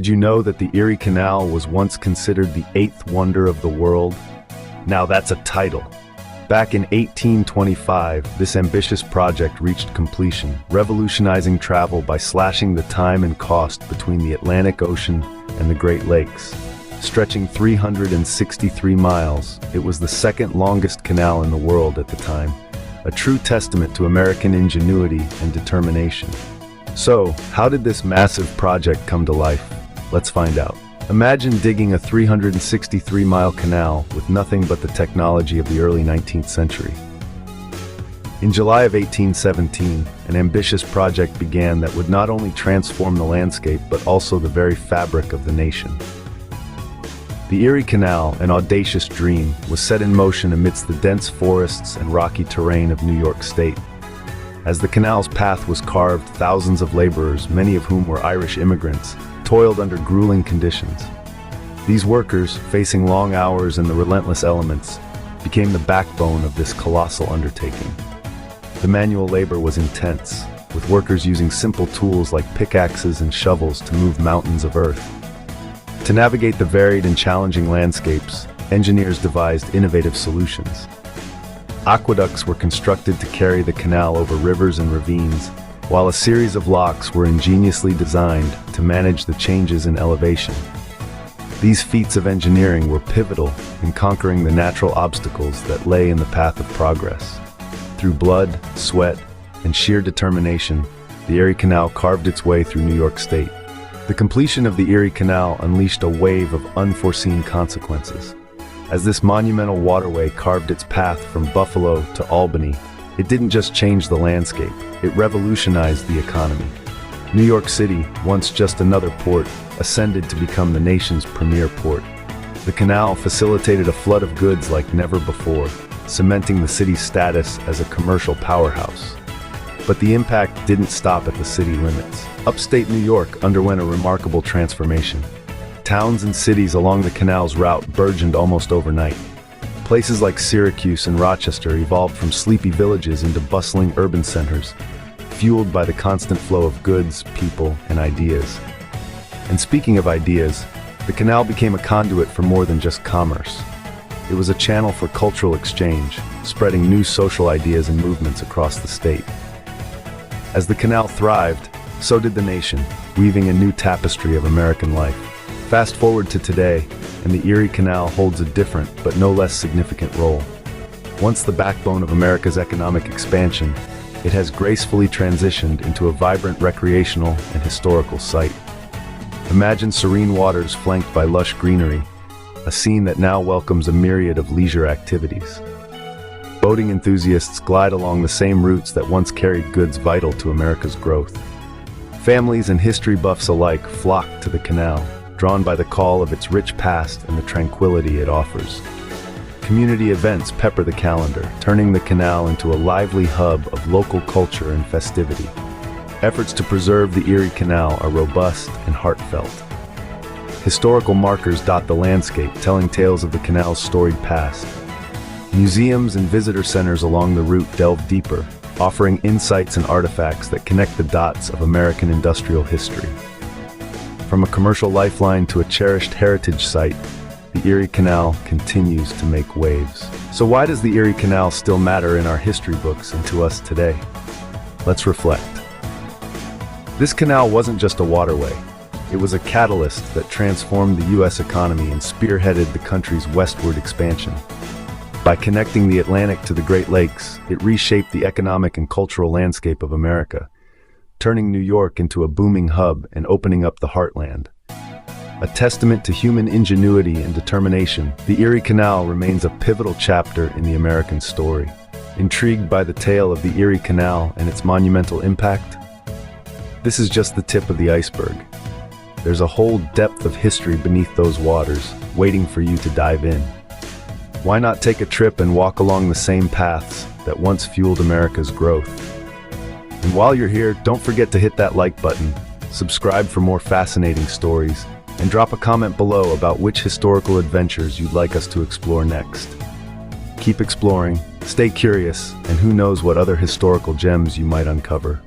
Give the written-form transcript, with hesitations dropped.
Did you know that the Erie Canal was once considered the eighth wonder of the world? Now that's a title. Back in 1825, this ambitious project reached completion, revolutionizing travel by slashing the time and cost between the Atlantic Ocean and the Great Lakes. Stretching 363 miles, it was the second longest canal in the world at the time, a true testament to American ingenuity and determination. So, how did this massive project come to life? Let's find out. Imagine digging a 363-mile canal with nothing but the technology of the early 19th century. In July of 1817, an ambitious project began that would not only transform the landscape but also the very fabric of the nation. The Erie Canal, an audacious dream, was set in motion amidst the dense forests and rocky terrain of New York State. As the canal's path was carved, thousands of laborers, many of whom were Irish immigrants, toiled under grueling conditions. These workers, facing long hours and the relentless elements, became the backbone of this colossal undertaking. The manual labor was intense, with workers using simple tools like pickaxes and shovels to move mountains of earth. To navigate the varied and challenging landscapes, engineers devised innovative solutions. Aqueducts were constructed to carry the canal over rivers and ravines, while a series of locks were ingeniously designed to manage the changes in elevation. These feats of engineering were pivotal in conquering the natural obstacles that lay in the path of progress. Through blood, sweat, and sheer determination, the Erie Canal carved its way through New York State. The completion of the Erie Canal unleashed a wave of unforeseen consequences. As this monumental waterway carved its path from Buffalo to Albany, it didn't just change the landscape, it revolutionized the economy. New York City, once just another port, ascended to become the nation's premier port. The canal facilitated a flood of goods like never before, cementing the city's status as a commercial powerhouse. But the impact didn't stop at the city limits. Upstate New York underwent a remarkable transformation. Towns and cities along the canal's route burgeoned almost overnight. Places like Syracuse and Rochester evolved from sleepy villages into bustling urban centers, fueled by the constant flow of goods, people, and ideas. And speaking of ideas, the canal became a conduit for more than just commerce. It was a channel for cultural exchange, spreading new social ideas and movements across the state. As the canal thrived, so did the nation, weaving a new tapestry of American life. Fast forward to today, and the Erie Canal holds a different but no less significant role. Once the backbone of America's economic expansion, it has gracefully transitioned into a vibrant recreational and historical site. Imagine serene waters flanked by lush greenery, a scene that now welcomes a myriad of leisure activities. Boating enthusiasts glide along the same routes that once carried goods vital to America's growth. Families and history buffs alike flock to the canal, drawn by the call of its rich past and the tranquility it offers. Community events pepper the calendar, turning the canal into a lively hub of local culture and festivity. Efforts to preserve the Erie Canal are robust and heartfelt. Historical markers dot the landscape, telling tales of the canal's storied past. Museums and visitor centers along the route delve deeper, offering insights and artifacts that connect the dots of American industrial history. From a commercial lifeline to a cherished heritage site, the Erie Canal continues to make waves. So why does the Erie Canal still matter in our history books and to us today? Let's reflect. This canal wasn't just a waterway. It was a catalyst that transformed the U.S. economy and spearheaded the country's westward expansion. By connecting the Atlantic to the Great Lakes, it reshaped the economic and cultural landscape of America, turning New York into a booming hub and opening up the heartland. A testament to human ingenuity and determination, the Erie Canal remains a pivotal chapter in the American story. Intrigued by the tale of the Erie Canal and its monumental impact? This is just the tip of the iceberg. There's a whole depth of history beneath those waters, waiting for you to dive in. Why not take a trip and walk along the same paths that once fueled America's growth? And while you're here, don't forget to hit that like button, subscribe for more fascinating stories, and drop a comment below about which historical adventures you'd like us to explore next. Keep exploring, stay curious, and who knows what other historical gems you might uncover.